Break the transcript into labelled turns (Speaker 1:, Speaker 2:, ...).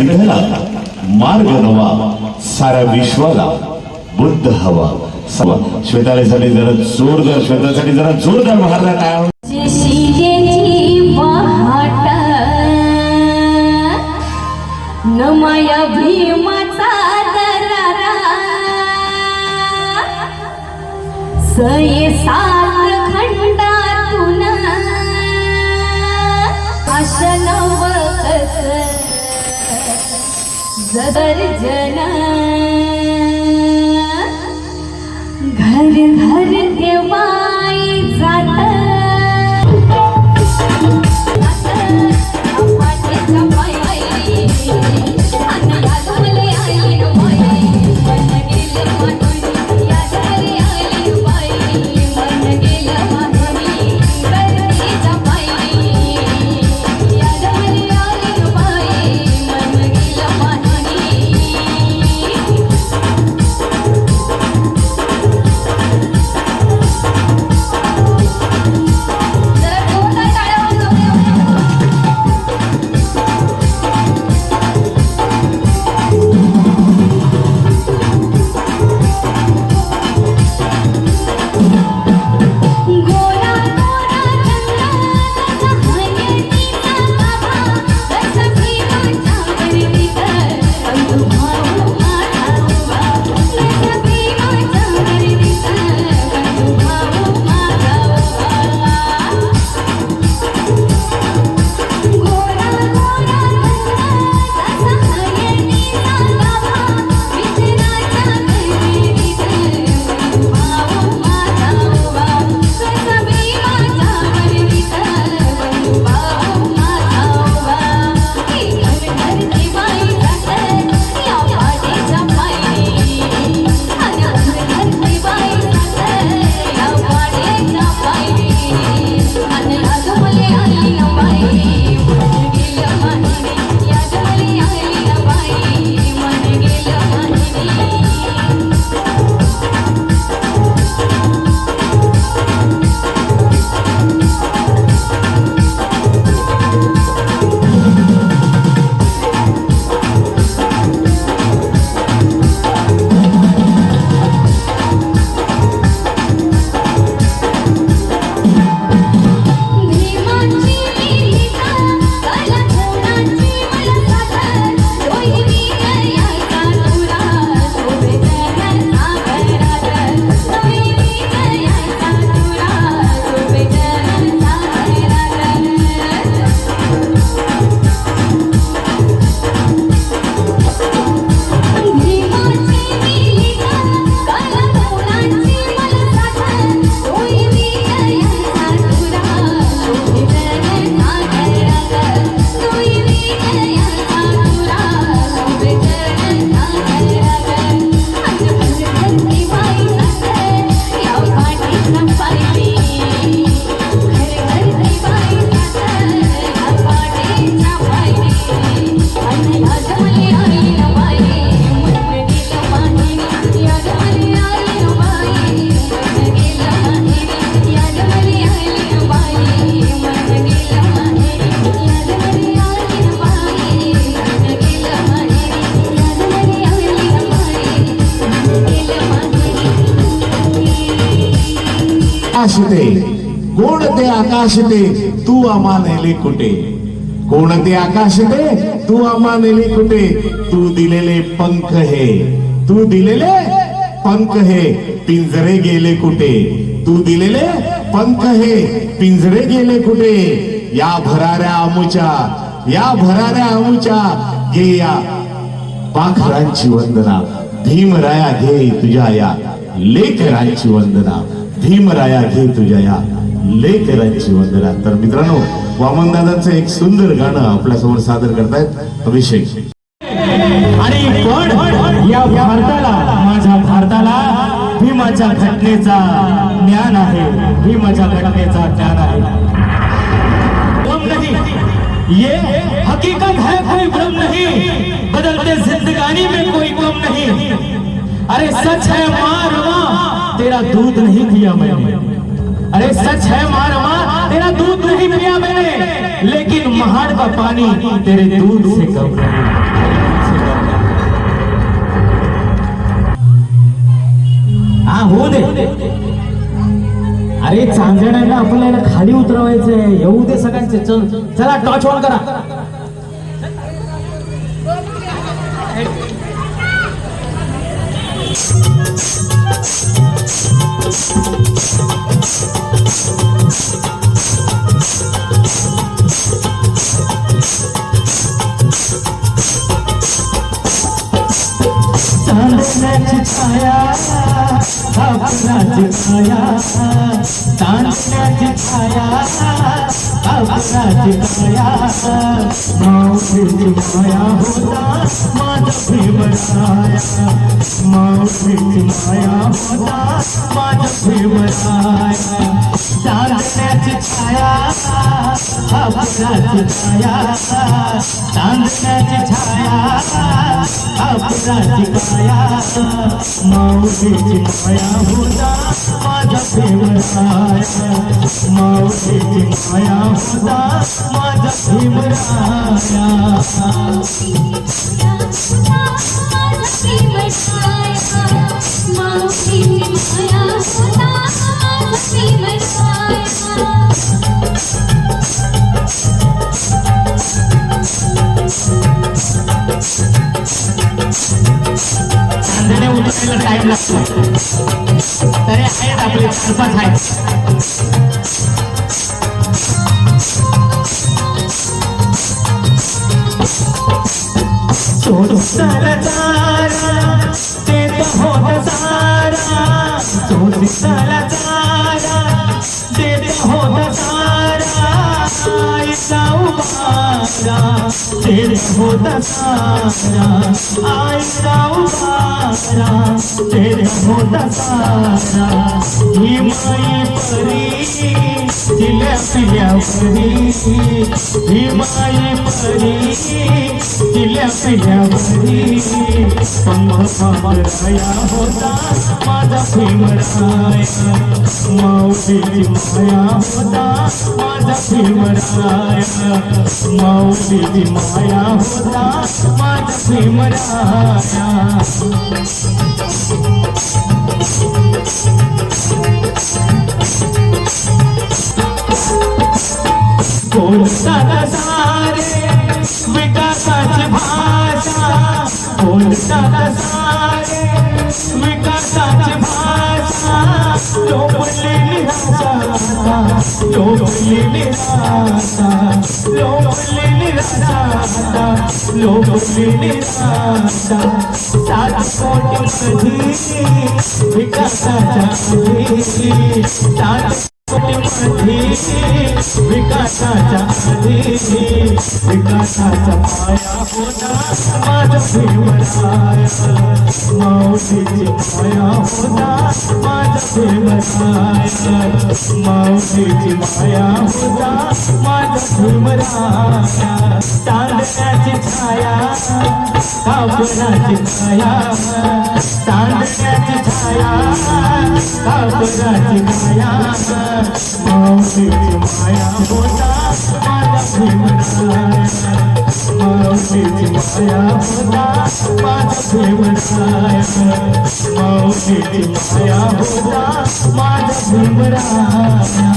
Speaker 1: विठ्ठला मार्ग नवा साऱ्या विश्वाला बुद्ध हवा. श्वेतालीसाठी जरा जोरदार, श्वेतासाठी जरा जोरदार महाराज काय
Speaker 2: नमाया भीमाचा दरारा सये सात खंडातून आशनवकस जदर्जन घर घर देवाई जात
Speaker 1: आकाश ते कोणते आकाश ते तू आम्हा नेले कुठे, कोणते आकाश ते तू आम्हा नेले कुठे, तू दिलेले पंख हे, तू दिलेले पंख हे पिंजरे गेले कुठे, तू दिलेले पंख हे पिंजरे गेले कुठे, या भराऱ्या आमुच्या, या भराऱ्या आमुच्या घे या पाखरांची वंदना, भीमराया घे तुझ्या या लेकरांची वंदना, भीमराया घे तुझ्या या लेकरांची वंदना. तर मित्रांनो, वामनदादांचं एक सुंदर गाणं आपल्या समोर सादर करतायत अभिषेक.
Speaker 3: आणि पण या भारताला, माझ्या भारताला भीमाच्या घटनेचा ज्ञान आहे, भीमाच्या घटनेचा ज्ञान आहे. गम नहीं, ये हकीकत है, कोई गम नहीं, बदलते जिंदगानी में कोई गम नहीं. अरे सच है माँ रमा, तेरा दूध नहीं पिया मैंने, अरे सच है माँ रमा, तेरा दूध नहीं पिया मैंने, लेकिन महाड़ का पानी तेरे दूध से कम नहीं. अरे चांदण्याला आपल्याला खाली उतरवायचंय. येऊ दे सगळ्यांचे. चल चला टॉर्च ऑन करा. चांदण्याची छाया आपणाची छाया, चांदण्याची छाया आपणाची छाया, माऊलीची माया होता माझा भीमराया, माऊलीची माया होता माझा भीमराया. चांदण्याची छाया आपणाची छाया, चांदण्याची छाया आपणाची छाया, माऊलीची माया होता माझा भीमराया, माऊलीची माया होता माझा भीमराया. चांदणे उतरायला टाइम लागतो तरी आहेत आपले 4-5 आहेत. चोरीला तारा देत होत सारा, चोरीला तारा देत होत सारा, आईचा उभारा देत होत सारा, आईचा उभारा देत होत सारा. ही माई परी तिल्या पिल्यावरी, ही माई परी तिल्या पिल्यावरी, पंगराया होता माझा भीमराया, माऊलीची माया होता माझा भीमराया, माऊलीची माया होता माझा भीमराया. बोलतात सारे विकासाची भाषा, बोलतात सारे विकासाची भाषा, लोभली निराशा, लोभली निराशा, लोभली निराशा, लोभली निराशा. 7 कोटी विकासाच्या 7 विकासाच्या आधी, विकासाचा माया होता माझा भीमराया, माऊलीची माया होता माझा भीमराया, माऊलीची माया होता माझा भीमराया. चांदण्याची छाया कापडाची छाया, चांदण्याची छाया कापडाची छाया, माऊलीची माया होता माझा भीमराया, माऊलीची माया होता माझा भीमराया, माऊलीची माया होता माझा भीमराया.